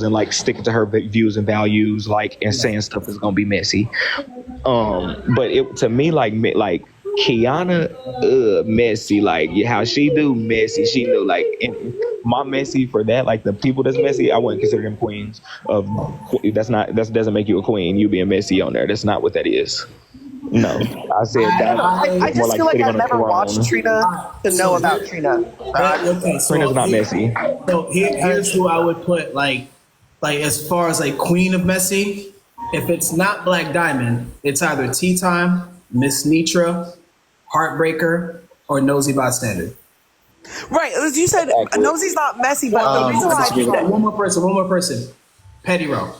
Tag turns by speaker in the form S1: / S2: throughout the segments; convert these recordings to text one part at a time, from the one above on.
S1: and like sticking to her views and values, like, and saying stuff is gonna be messy. But it to me, like Kiana, messy, like how she do messy. She knew, like, and my messy for that, like the people that's messy, I wouldn't consider them queens. Of that doesn't make you a queen. You being messy on there, that's not what that is. No, I said that.
S2: I just feel like I never watched Trina to know about Trina.
S3: Okay, so
S1: Trina's not messy.
S3: So here's who I would put like as far as like queen of messy. If it's not Black Diamond, it's either Tea Time, Miss Nitra, Heartbreaker, or Nosy Bystander.
S2: Right, as you said, Nosy's not messy, but the reason why I think that
S3: one more person, Petty Row.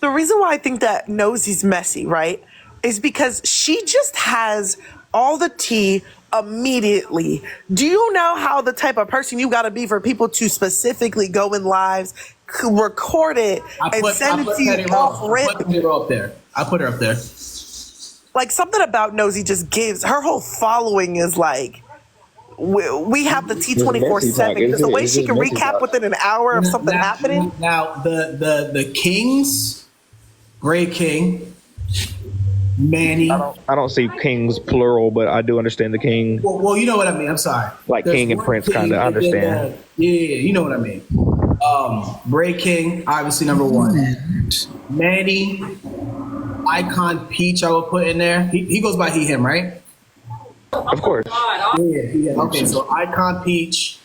S2: the reason why I think that Nosy's messy, right, is because she just has all the tea immediately. Do you know how the type of person you got to be for people to specifically go in lives, record it, and send it to you off rip?
S3: I put her up there. I put her up there.
S2: Like, something about Nosy just gives, her whole following is like, we have the tea 24/7 because the way she can recap within an hour of something happening.
S3: Now the Kings, Gray King, Manny.
S1: I don't see kings plural, but I do understand the king.
S3: Well, you know what I mean. I'm sorry.
S1: Like King and Prince, kind of understand.
S3: Yeah, you know what I mean. Bray King, obviously number one. Manny, Icon Peach, I would put in there. He goes by he, him, right?
S1: Of course.
S3: Yeah. Okay, so Icon Peach.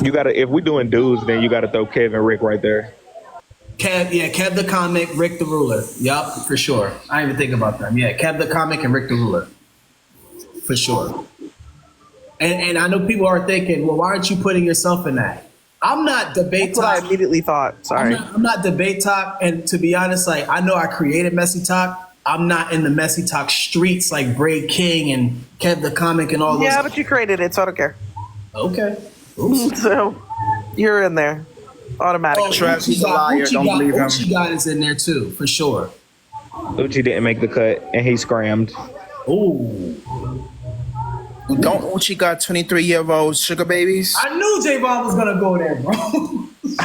S1: You gotta, if we doing dudes, then you gotta throw Kev and Rick right there.
S3: Kev the Comic, Rick the Ruler. Yup, for sure. I didn't even think about them. Yeah, Kev the Comic and Rick the Ruler. For sure. And I know people are thinking, well, why aren't you putting yourself in that? I'm not debate
S2: That's what
S3: talk.
S2: I immediately thought. Sorry.
S3: I'm not debate talk. And to be honest, like, I know I created Messy Talk. I'm not in the Messy Talk streets like Bray King and Kev the Comic and all those.
S2: Yeah, but you created it, so I don't care.
S3: Okay. Oops.
S2: So you're in there automatically.
S4: Travis, he's a liar. Don't believe him.
S3: Uchi God is in there too, for sure.
S1: Uchi didn't make the cut, and he scrammed.
S3: Ooh.
S4: Don't Uchi got 23-year-old sugar babies?
S3: I knew J Bob was gonna go there, bro.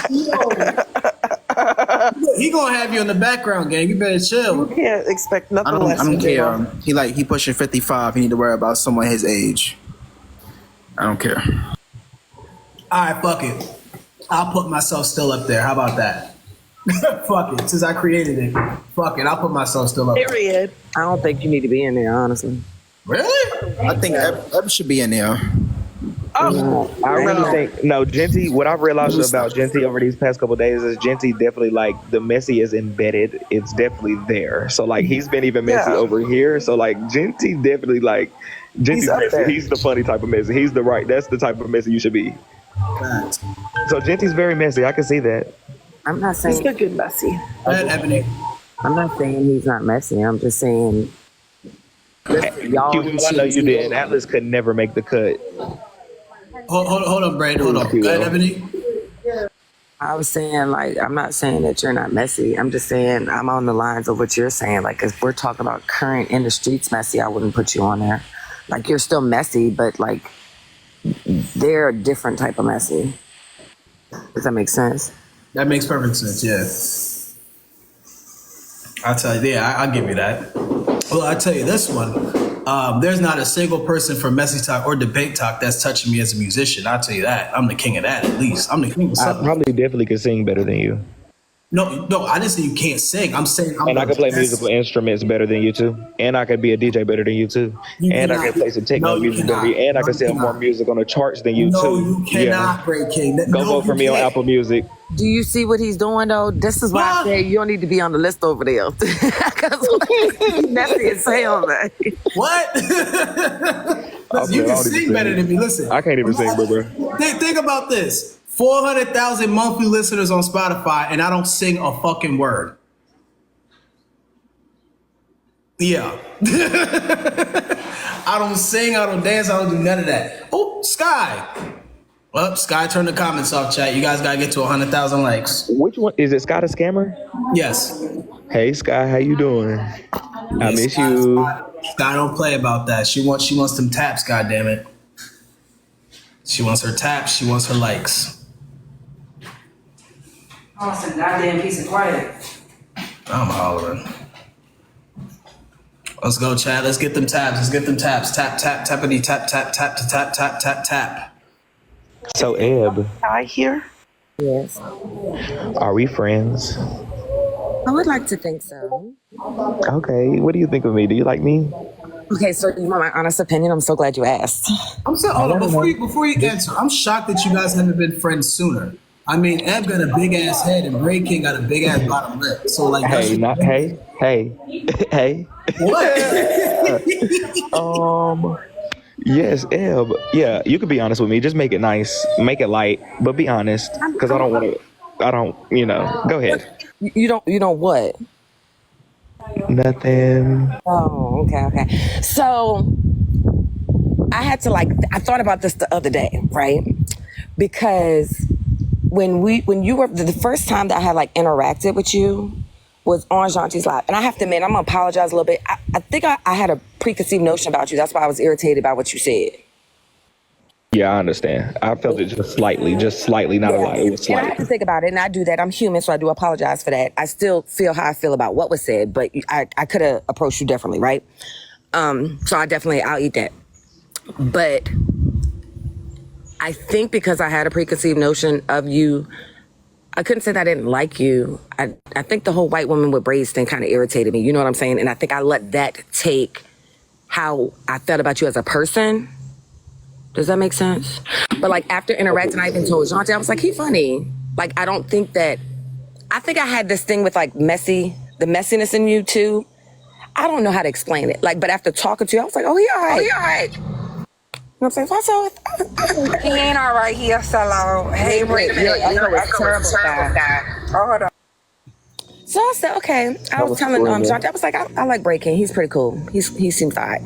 S3: Yo. He gonna have you in the background, gang. You better chill.
S2: You can't expect
S4: I
S2: nothing less.
S4: don't
S2: from
S4: care.
S2: J-Lo.
S4: He pushing 55. He need to worry about someone his age. I don't care.
S3: All right, fuck it. I'll put myself still up there. How about that? Fuck it. Since I created it, fuck it. I'll put myself still up there.
S2: Period.
S5: I don't think you need to be in there, honestly.
S3: Really?
S4: I think Eb should be in there.
S1: I really think Genty. What I've realized about Genty over these past couple of days is Genty definitely, like, the messy is embedded. It's definitely there. So like he's been even messy over here. So like Genty definitely, like, Genty's messy. He's the funny type of messy. That's the type of messy you should be. So Genty's very messy. I can see that.
S5: I'm not saying
S2: He's a good messy.
S3: Go ahead, Ebony.
S5: I'm not saying he's not messy. I'm just saying y'all.
S1: I know you did. Atlas could never make the cut.
S3: Hold on, Brad. Hold on. Go ahead, Ebony.
S5: I was saying, like, I'm not saying that you're not messy. I'm just saying I'm on the lines of what you're saying. Like, if we're talking about current in the streets messy, I wouldn't put you on there. Like, you're still messy, but like they're a different type of messy. Does that make sense?
S3: That makes perfect sense. Yeah. I'll tell you. Yeah, I'll give you that. Well, I'll tell you this one. There's not a single person from Messy Talk or Debate Talk that's touching me as a musician. I'll tell you that. I'm the king of that, at least. I'm the king of
S1: I
S3: something.
S1: probably definitely could sing better than you.
S3: No, I didn't say you can't sing. I'm saying I'm
S1: And I
S3: the
S1: could play
S3: best.
S1: musical instruments better than you too. And I could be a DJ better than you too.
S3: You
S1: And I
S3: cannot.
S1: could play some techno
S3: No, you
S1: music than
S3: cannot.
S1: you. And I
S3: No,
S1: could
S3: you
S1: sell
S3: cannot.
S1: more music on the charts than you
S3: No,
S1: too.
S3: you cannot, Bray King.
S1: Go vote for me on Apple Music.
S5: Do you see what he's doing though? This is why I say you don't need to be on the list over there. Because he's messy as hell, man.
S3: What? Listen, you can sing better than me. Listen.
S1: I can't even sing, bro.
S3: Think about this. 400,000 monthly listeners on Spotify, and I don't sing a fucking word. Yeah. I don't sing, I don't dance, I don't do none of that. Oh, Sky. Well, Sky, turn the comments off, chat. You guys gotta get to 100,000 likes.
S1: Which one is it? Scott a scammer?
S3: Yes.
S1: Hey Sky, how you doing? I miss
S3: Sky,
S1: you.
S3: Sky don't play about that. She wants them taps, goddammit. She wants her taps. She wants her likes.
S5: Oh, it's a goddamn piece of quiet.
S3: I'm hollering. Let's go, Chad. Let's get them taps. Let's get them taps. Tap, tap, tappity, tap, tap, tap, tap, tap, tap, tap.
S1: So Eb,
S2: I hear.
S5: Yes.
S1: are we friends?
S5: I would like to think so.
S1: Okay. What do you think of me? Do you like me?
S5: Okay, so you want my honest opinion? I'm so glad you asked.
S3: I'm so hold on, before you answer, I'm shocked that you guys haven't been friends sooner. I mean, Eb got a big ass head and Ray King got a big ass bottom lip. So like,
S1: Hey, not hey, hey.
S3: what?
S1: Yes, Eb. Yeah, you could be honest with me. Just make it nice, make it light, but be honest, because I don't want to. I don't. Go ahead.
S5: You don't what?
S1: Nothing.
S5: Oh, okay. So I had to I thought about this the other day, right? Because when you were the first time that I had interacted with you was on Shanti's live. And I have to admit, I'm gonna apologize a little bit. I think I had a preconceived notion about you. That's why I was irritated by what you said.
S1: Yeah, I understand. I felt it just slightly, not a lot. It was
S5: And I have
S1: slight.
S5: to think about it, and I do that. I'm human, so I do apologize for that. I still feel how I feel about what was said, but I could have approached you differently, right? So I'll eat that. But I think because I had a preconceived notion of you, I couldn't say that I didn't like you. I think the whole white woman with braids thing kind of irritated me. You know what I'm saying? And I think I let that take how I felt about you as a person. Does that make sense? But after interacting, I even told Shanti, I was like, he funny. I think I had this thing with the messiness in you too. I don't know how to explain it. But after talking to you, I was like, oh, he all right. You know what I'm saying? So
S6: He ain't all right. He a sellout. Hey, wait a minute.
S5: You're a terrible guy.
S6: Oh, hold on.
S5: So I said, okay. I was telling Shanti, I was like, I like breaking. He's pretty cool. He seems fine.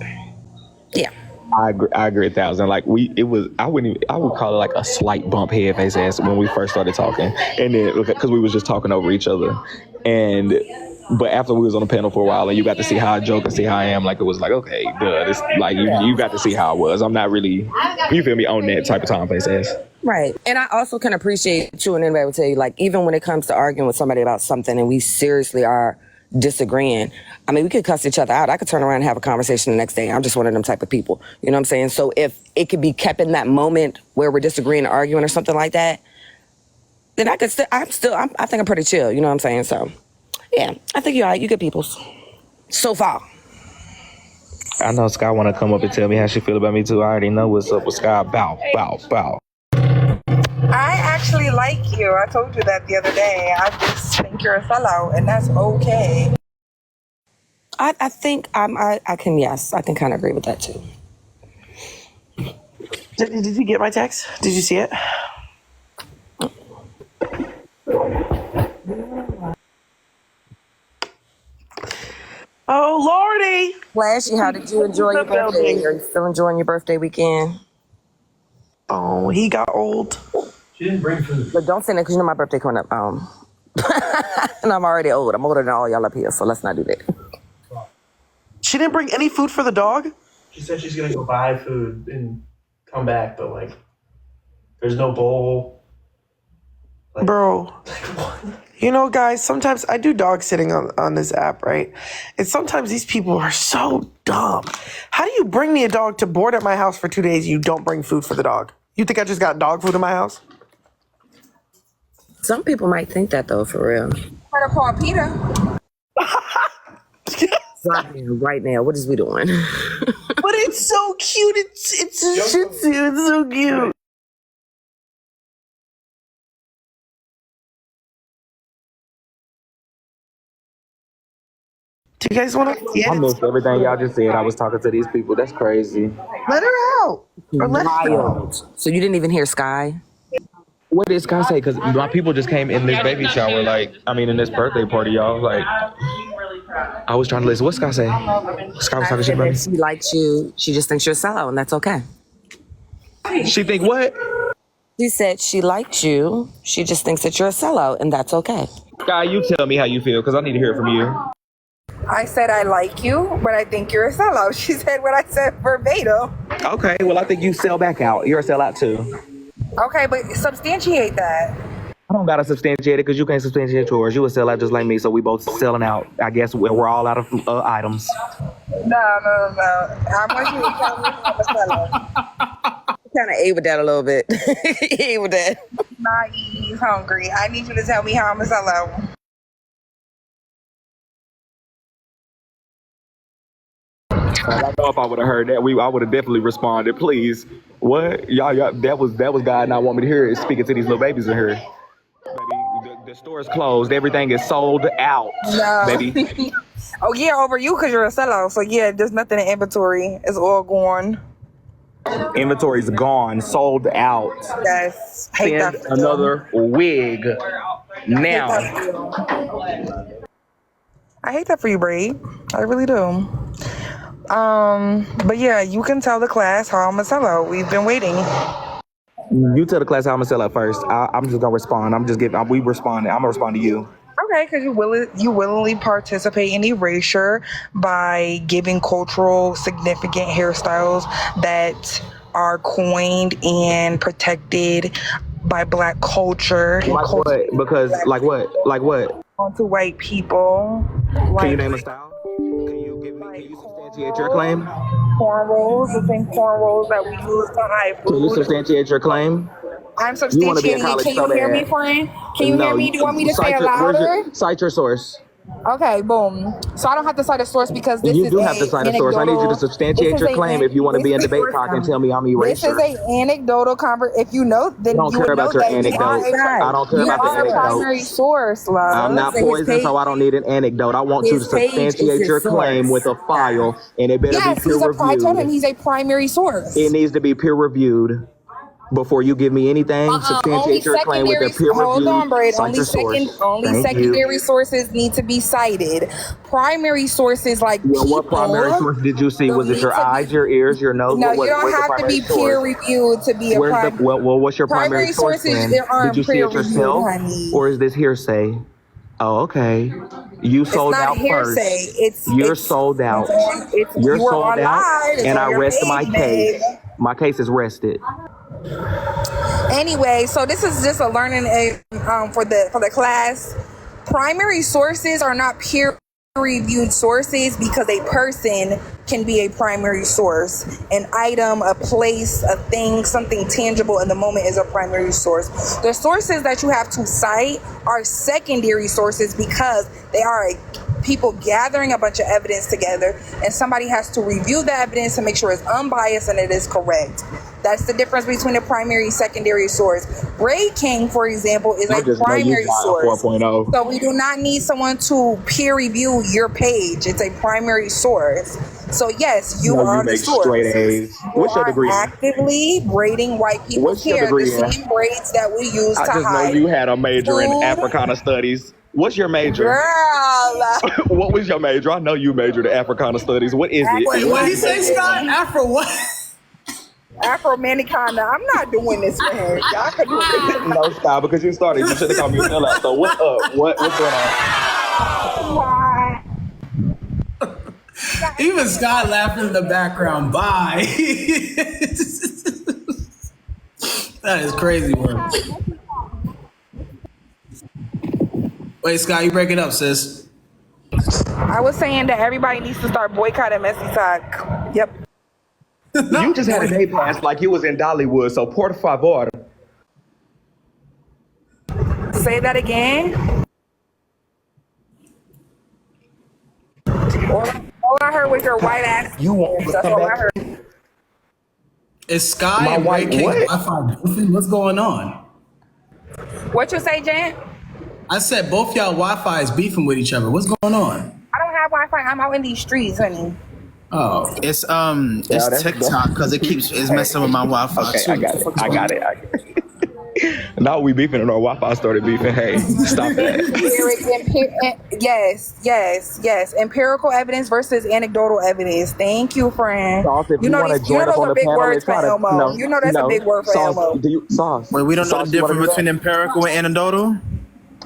S5: Yeah.
S1: I agree 1,000. I would call it a slight bump head face ass when we first started talking, and then because we was just talking over each other, but after we was on the panel for a while and you got to see how I joke and see how I am, it was okay, duh. It's you got to see how I was. I'm not really, you feel me, on that type of time face ass.
S5: Right. And I also can appreciate you, and anybody would tell you, even when it comes to arguing with somebody about something and we seriously are disagreeing, I mean, we could cuss each other out. I could turn around and have a conversation the next day. I'm just one of them type of people. You know what I'm saying? So if it could be kept in that moment where we're disagreeing or arguing or something like that, then I think I'm pretty chill. You know what I'm saying? So yeah, I think you're all right. You good peoples. So far.
S1: I know Sky want to come up and tell me how she feel about me too. I already know what's up with Sky. Bow.
S6: I actually like you. I told you that the other day. I just think you're a sellout, and that's okay.
S5: I think I can kind of agree with that too.
S2: Did you get my text? Did you see it? Oh, Lordy.
S5: Flashy, how did you enjoy your birthday? Are you still enjoying your birthday weekend?
S2: Oh, he got old.
S3: She didn't bring food.
S5: But don't say that because you know my birthday coming up. And I'm already old. I'm older than all y'all up here, so let's not do that.
S2: She didn't bring any food for the dog?
S7: She said she's gonna go buy food and come back, but there's no bowl.
S2: Bro. Guys, sometimes I do dog sitting on this app, right? And sometimes these people are so dumb. How do you bring me a dog to board at my house for 2 days and you don't bring food for the dog? You think I just got dog food in my house?
S5: Some people might think that though, for real.
S6: Better call Peter.
S5: Right now, what is we doing?
S2: But it's so cute. It's a Shih Tzu. It's so cute. Do you guys want to?
S1: I missed everything y'all just said. I was talking to these people. That's crazy.
S2: Let her out. Or let her out.
S5: Wild. So you didn't even hear Sky?
S1: What did Sky say? Because my people just came in this baby shower, in this birthday party, y'all. I was trying to listen. What Sky say? Sky was talking shit about me.
S5: She likes you. She just thinks you're a sellout, and that's okay.
S1: She think what?
S5: She said she likes you. She just thinks that you're a sellout, and that's okay.
S1: Sky, you tell me how you feel, because I need to hear it from you.
S6: I said I like you, but I think you're a sellout. She said what I said verbatim.
S1: Okay, well, I think you sell back out. You're a sellout too.
S6: Okay, but substantiate that.
S1: I don't gotta substantiate it because you can't substantiate yours. You a sellout just like me, so we both selling out. I guess we're all out of items.
S6: No. I want you to tell me how to sell it.
S5: Kind of ate with that a little bit. He ate with that.
S6: Not eating, he's hungry. I need you to tell me how I'm gonna sell out.
S1: I don't know if I would have heard that. I would have definitely responded. Please, what y'all? That was God not want me to hear it. Speaking to these little babies in here. Baby, the store is closed. Everything is sold out.
S6: No.
S1: Baby.
S6: Oh yeah, over you because you're a sellout. So yeah, there's nothing in inventory. It's all gone.
S1: Inventory's gone. Sold out.
S6: Yes. Hate
S1: Send
S6: that for you.
S1: another wig now.
S6: I hate that for you, Braid. I really do. But yeah, you can tell the class how I'm a sellout. We've been waiting.
S1: You tell the class how I'm gonna sell out first. I'm just gonna respond. We responding. I'm gonna respond to you.
S6: Okay, because you willingly participate in erasure by giving cultural significant hairstyles that are coined and protected by Black culture.
S1: Like what? Because like what? Like what?
S6: Onto white people.
S1: Can you name a style? Can you substantiate your claim?
S6: Cornrows, the same cornrows that we use to hide
S1: Can you
S6: food.
S1: substantiate your claim?
S6: I'm
S1: You want to be in
S6: substantiating it.
S1: college
S6: Can
S1: so
S6: you hear
S1: bad.
S6: me, friend? Can you hear me? Do you want me to say it louder?
S1: Cite your source.
S6: Okay, boom. So I don't have to cite a source because this
S1: You
S6: is
S1: do have to cite a source. I need you to substantiate your claim if you want to be in debate talk and tell me I'm
S6: This
S1: eraser.
S6: is a anecdotal conversation. If you know, then
S1: I don't
S6: you
S1: care
S6: would know
S1: about your
S6: that
S1: anecdote. I don't care
S6: you
S1: about the
S6: are a primary
S1: anecdote.
S6: source, love.
S1: I'm not
S5: Listen, his
S1: poison,
S5: page-
S1: so I don't need an anecdote. I want you to
S5: his page is
S1: substantiate
S5: his
S1: your claim
S5: source.
S1: with a file, and it better
S6: Yes,
S1: be peer
S6: I told him
S1: reviewed.
S6: he's a primary source.
S1: It needs to be peer reviewed before you give me anything.
S6: Only
S1: Substantiate your claim with a peer
S6: hold on,
S1: reviewed.
S6: Braid.
S1: Cite your source. Thank
S6: Secondary
S1: you.
S6: sources need to be cited. Primary sources like
S1: Well,
S6: people.
S1: what primary source did you see?
S6: don't
S1: Was it
S6: need
S1: your
S6: to be-
S1: eyes, your ears, your nose?
S6: No,
S1: What-
S6: you don't
S1: where's the
S6: have to
S1: primary
S6: be peer
S1: source?
S6: reviewed to be a
S1: Where's the
S6: primary.
S1: what's your primary source
S6: sources
S1: then?
S6: there aren't
S1: Did you see it
S6: peer-reviewed,
S1: yourself,
S6: honey.
S1: or is this hearsay? Oh, okay. You sold
S6: It's not
S1: out
S6: hearsay.
S1: first. You're sold out. You're
S6: you are
S1: sold
S6: on
S1: out,
S6: live. It's
S1: and
S6: on
S1: I
S6: your
S1: rest
S6: page,
S1: my
S6: babe.
S1: case. My case is rested.
S6: Anyway, so this is just a learning aid for the class. Primary sources are not peer-reviewed sources because a person can be a primary source. An item, a place, a thing, something tangible in the moment is a primary source. The sources that you have to cite are secondary sources because they are people gathering a bunch of evidence together, and somebody has to review the evidence to make sure it's unbiased and it is correct. That's the difference between a primary and secondary source. Braid King, for example, is a primary source.
S1: 4.0.
S6: So we do not need someone to peer review your page. It's a primary source. So yes, you are the
S1: make
S6: source.
S1: straight A's. What's your degree?
S6: You are actively braiding white people's
S1: What's your
S6: hair,
S1: degree
S6: the
S1: in?
S6: same braids that we use
S1: I
S6: to
S1: just know
S6: hide.
S1: you had a major in
S6: food.
S1: Africana studies. What's your major?
S6: Girl.
S1: What was your major? I know you majored in Africana studies. What is it?
S3: Wait, what did he say, Scott? Afro what?
S6: Afro-Manicana. I'm not doing this for him. Y'all can do it.
S1: No, style, because you started. You should have called me a sellout. So what's up? What's going on?
S3: Even Scott laughing in the background. Bye. That is crazy work. Wait, Scott, you break it up, sis.
S6: I was saying that everybody needs to start boycotting Messy Sock. Yep.
S1: You just had a day pass like you was in Dollywood. So por favor.
S6: Say that again. All I heard was your white ass.
S1: You want to
S6: That's
S1: come
S6: all I
S1: back?
S6: heard.
S3: Is Sky
S1: My
S3: and
S1: white
S3: Ray King
S1: what?
S3: Wi-Fi beefing? What's going on?
S6: What you say, Jen?
S3: I said both y'all Wi-Fi is beefing with each other. What's going on?
S6: I don't have Wi-Fi. I'm out in these streets, honey.
S3: Oh,
S4: It's
S1: that's-
S4: TikTok because it's messing with my Wi-Fi
S1: Okay,
S4: too.
S1: I got it. Now we beefing and our Wi-Fi started beefing. Hey, stop that.
S6: Yes. Empirical evidence versus anecdotal evidence. Thank you, friend.
S1: Sauce, if you want to join
S6: those
S1: us on
S6: are
S1: the
S6: big
S1: panel,
S6: words
S1: it's
S6: for
S1: not
S6: Elmo.
S1: no,
S6: You know that's a big word for
S1: Sauce,
S6: Elmo.
S1: Sauce.
S4: Wait, we don't know
S1: Sauce,
S4: the
S1: you wanna
S4: difference
S1: do
S4: between empirical and anecdotal?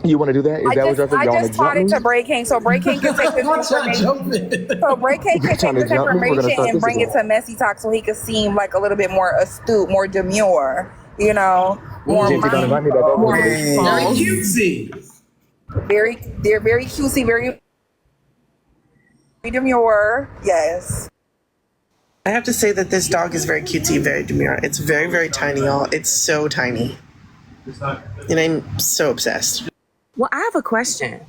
S1: You want to do that? Is that what y'all think?
S6: I
S1: Y'all want
S6: just
S1: to
S6: taught
S1: jump
S6: it
S1: me?
S6: to Break King, so Break King can take this information. So Break King can
S1: trying
S6: take
S1: to
S6: this
S1: jump me? We're gonna
S6: information
S1: start
S6: and
S1: this
S6: bring it
S1: again.
S6: to Messy Talk, so he could seem like a little bit more astute, more demure. You know, more
S1: Gentry, don't invite me back
S6: mindful.
S1: over here.
S3: Very cutesy.
S6: They're very cutesy, very demure. Yes.
S2: I have to say that this dog is very cutesy, very demure. It's very, very tiny, y'all. It's so tiny. And I'm so obsessed.
S5: Well, I have a question.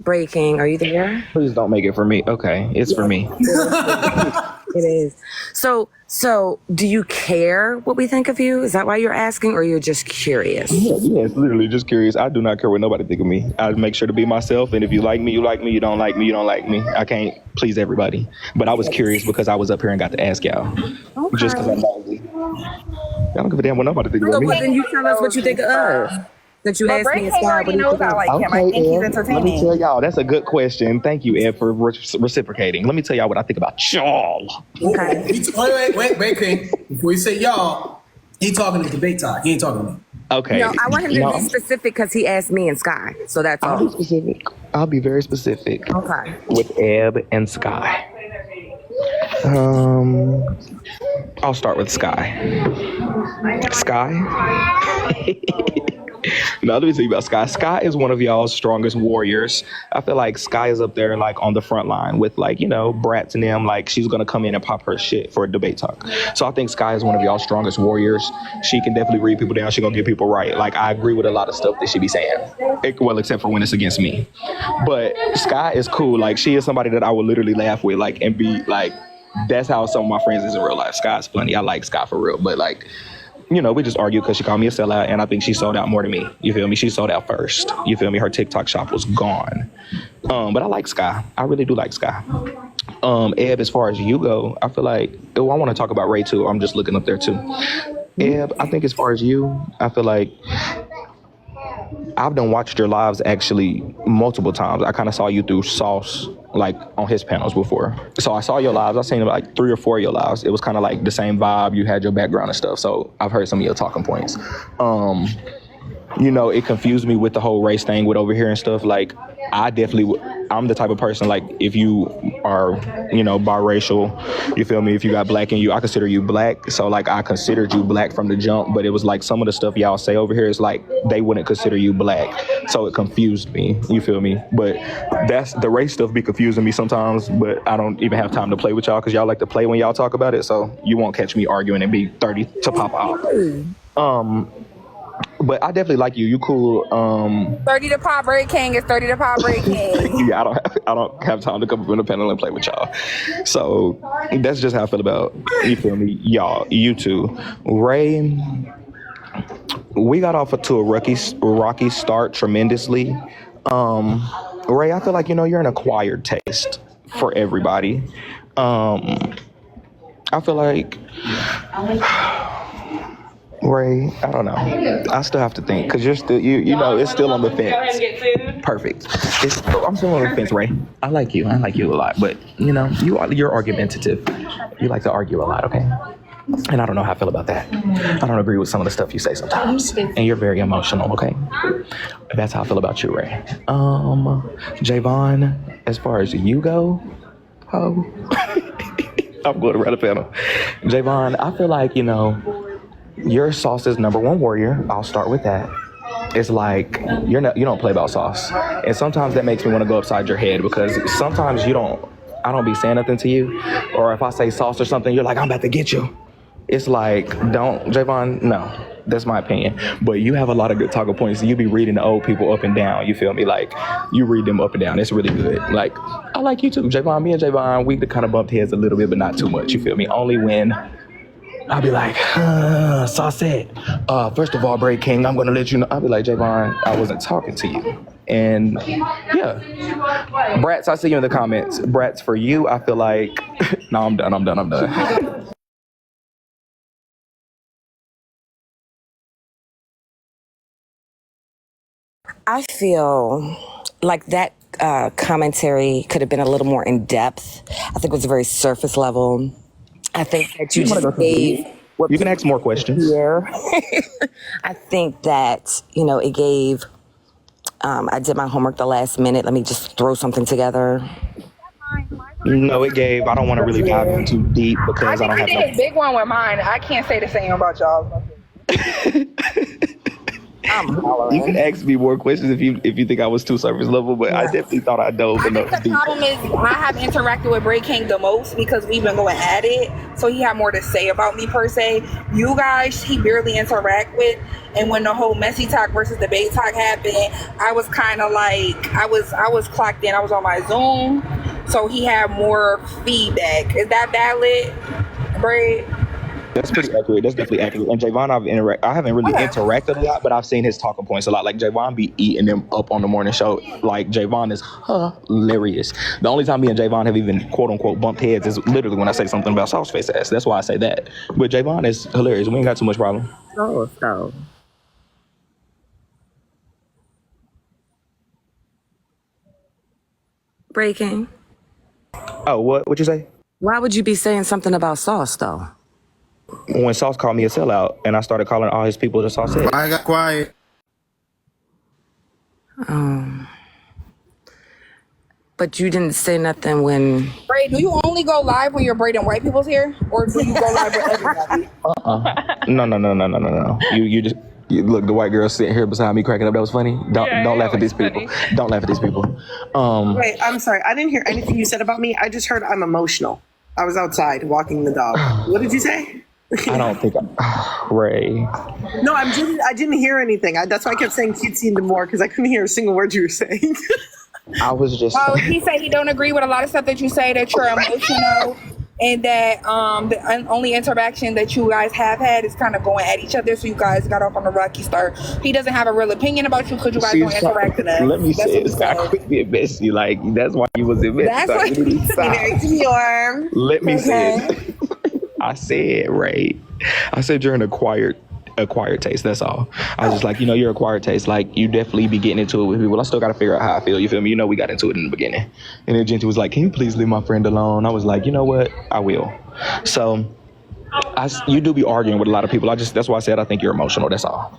S5: Breaking, are you there?
S1: Please don't make it for me. Okay, it's for me.
S5: It is. So do you care what we think of you? Is that why you're asking, or you're just curious?
S1: Yeah, it's literally just curious. I do not care what nobody think of me. I make sure to be myself, and if you like me, you like me. You don't like me, you don't like me. I can't please everybody. But I was curious because I was up here and got to ask y'all.
S5: Okay.
S1: Just because I'm nosy. I don't give a damn what nobody think
S5: So
S1: of me.
S5: then you tell us what you think of us. That you
S6: But
S5: asked me
S6: Break
S5: and
S6: King
S5: Sky,
S6: already
S5: what do you
S6: knows
S5: think
S6: I
S5: of
S6: like him. I
S1: Okay,
S6: think he's
S1: Ed, let me tell
S6: entertaining.
S1: y'all, that's a good question. Thank you, Ed, for reciprocating. Let me tell y'all what I think about y'all.
S5: Okay.
S3: Wait, King. Before you say y'all, he talking to debate talk. He ain't talking to me.
S1: Okay.
S5: No, I want him to
S1: No,
S5: be specific because he asked me and Sky. So that's
S1: I'll be
S5: all.
S1: specific. I'll be very specific.
S5: Okay.
S1: With Eb and Sky. I'll start with Sky. Sky? Now let me tell you about Sky. Sky is one of y'all's strongest warriors. I feel like Sky is up there like on the front line with like, Brats and them. Like she's gonna come in and pop her shit for a debate talk. So I think Sky is one of y'all's strongest warriors. She can definitely read people down. She gonna get people right. Like I agree with a lot of stuff that she be saying. Well, except for when it's against me. But Sky is cool. Like she is somebody that I would literally laugh with, like, and be like, that's how some of my friends is in real life. Sky's funny. I like Sky for real. But like, we just argue because she called me a sellout, and I think she sold out more than me. You feel me? She sold out first. You feel me? Her TikTok shop was gone. But I like Sky. I really do like Sky. Eb, as far as you go, I feel like, I want to talk about Ray too. I'm just looking up there too. Eb, I think as far as you, I feel like I've done watched your lives actually multiple times. I kind of saw you through Sauce, like on his panels before. So I saw your lives. I've seen like 3 or 4 of your lives. It was kind of like the same vibe. You had your background and stuff. So I've heard some of your talking points. It confused me with the whole race thing with over here and stuff. Like, I'm the type of person, like, if you are, biracial, you feel me? If you got black in you, I consider you black. So, like, I considered you black from the jump, but it was like some of the stuff y'all say over here is like, they wouldn't consider you black. So it confused me, you feel me? But that's, the race stuff be confusing me sometimes, but I don't even have time to play with y'all because y'all like to play when y'all talk about it. So you won't catch me arguing and be 30 to pop out. But I definitely like you. You cool.
S6: 30 to pop Break King is 30 to pop Break King.
S1: Yeah, I don't have time to come up in the panel and play with y'all. So that's just how I feel about, you feel me, y'all, you two. Ray, we got off to a rocky start tremendously. Ray, I feel like, you're an acquired taste for everybody. I feel like Ray, I don't know. I still have to think because you're still, it's still on the fence. Perfect. I'm still on the fence, Ray. I like you a lot, but you're argumentative. You like to argue a lot, okay? And I don't know how I feel about that. I don't agree with some of the stuff you say sometimes, and you're very emotional, okay? That's how I feel about you, Ray. Javon, as far as you go, I'm going around the panel. Javon, I feel like you're Sauce's #1 warrior. I'll start with that. It's like you don't play about Sauce, and sometimes that makes me want to go upside your head because sometimes I don't be saying nothing to you, or if I say Sauce or something, you're like, I'm about to get you. It's like, don't, Javon, no. That's my opinion. But you have a lot of good talking points. You be reading the old people up and down. You feel me? Like, you read them up and down. It's really good. Like, I like you too. Javon, me and Javon, we kind of bumped heads a little bit, but not too much. You feel me? Only when I'll be like, Sauce said, first of all, Break King, I'm going to let you know. I'll be like, Javon, I wasn't talking to you. And yeah. Brats, I see you in the comments. Brats, for you, I feel like, no, I'm done.
S5: I feel like that commentary could have been a little more in depth. I think it was very surface level. I think that you just gave what
S1: you can ask more questions.
S5: Here. I think that, it gave I did my homework the last minute. Let me just throw something together.
S1: No, it gave. I don't want to really dive in too deep
S6: I
S1: because I
S6: think
S1: don't
S6: he
S1: have
S6: did a big one with mine. I can't say the same about y'all.
S5: I'm
S1: You can
S5: hollering.
S1: ask me more questions if you think I was too surface level, but I definitely thought I dove
S6: I think
S1: enough
S6: the
S1: deep.
S6: problem is I have interacted with Bray King the most because we've been going at it. So he had more to say about me per se. You guys, he barely interact with. And when the whole messy talk versus debate talk happened, I was kind of like I was clocked in. I was on my Zoom, so he had more feedback. Is that valid, Bray?
S1: That's pretty accurate. That's definitely accurate. And Javon, I haven't really interacted a lot, but I've seen his talking points a lot. Like Javon be eating them up on the morning show. Like Javon is hilarious. The only time me and Javon have even quote unquote bumped heads is literally when I say something about sauce face ass. That's why I say that. But Javon is hilarious. We ain't got too much problem.
S5: So. Breaking.
S1: Oh, what you say?
S5: Why would you be saying something about Sauce though?
S1: When Sauce called me a sellout, and I started calling all his people the Sauce head.
S4: I got quiet.
S5: But you didn't say nothing when.
S6: Bray, do you only go live when you're braiding white people's hair, or do you go live with everybody?
S1: No. You look, the white girl sitting here beside me cracking up. That was funny. Don't laugh at these people. Don't laugh at these people.
S2: Wait, I'm sorry. I didn't hear anything you said about me. I just heard I'm emotional. I was outside walking the dog. What did you say?
S1: I don't think Ray.
S2: No, I didn't hear anything. That's why I kept saying cutesy and more because I couldn't hear a single word you were saying.
S1: I was just.
S6: Oh, he said he don't agree with a lot of stuff that you say, that you're emotional, and that the only interaction that you guys have had is kind of going at each other. So you guys got off on a rocky start. He doesn't have a real opinion about you because you guys don't interact enough.
S1: Let me say it. Scott, quit being messy. Like that's why you was in messy.
S6: That's what he said.
S1: Let me say it. I said, Ray. I said you're an acquired taste. That's all. I was just like, you're acquired taste. Like you definitely be getting into it with people. I still got to figure out how I feel. You feel me? We got into it in the beginning. And then Genty was like, "Can you please leave my friend alone?" I was like, you know what? I will. So you do be arguing with a lot of people. That's why I said I think you're emotional. That's all.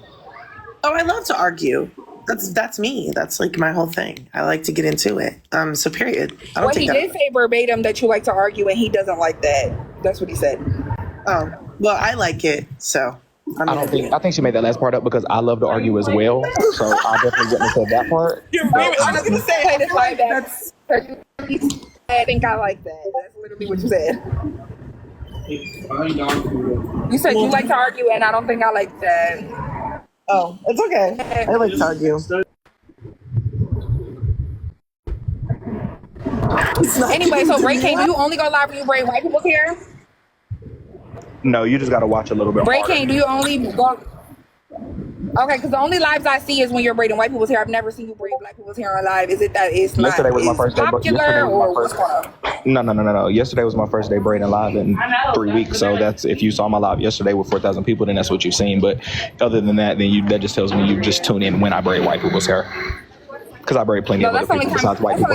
S2: Oh, I love to argue. That's me. That's like my whole thing. I like to get into it. So period. I don't
S6: Well, he did say verbatim that you like to argue, and he doesn't like that. That's what he said.
S2: Oh, well, I like it. So
S1: I think she made that last part up because I love to argue as well. So I definitely wouldn't have said that part.
S2: I was gonna say
S6: Play this like that. I think I like that. That's literally what you said. You said you like to argue, and I don't think I like that.
S2: Oh, it's okay. I like to argue.
S6: Anyway, so Bray King, do you only go live when you braid white people's hair?
S1: No, you just got to watch a little bit.
S6: Bray King, do you only go? Okay, because the only lives I see is when you're braiding white people's hair. I've never seen you braid black people's hair on live. Is it that it's not
S1: Yesterday was my first day.
S6: popular, or what's going on?
S1: No. Yesterday was my first day braiding live in 3 weeks. So that's, if you saw my live yesterday with 4,000 people, then that's what you've seen. But other than that, then that just tells me you just tune in when I braid white people's hair. Because I braid plenty of other people besides white people hair.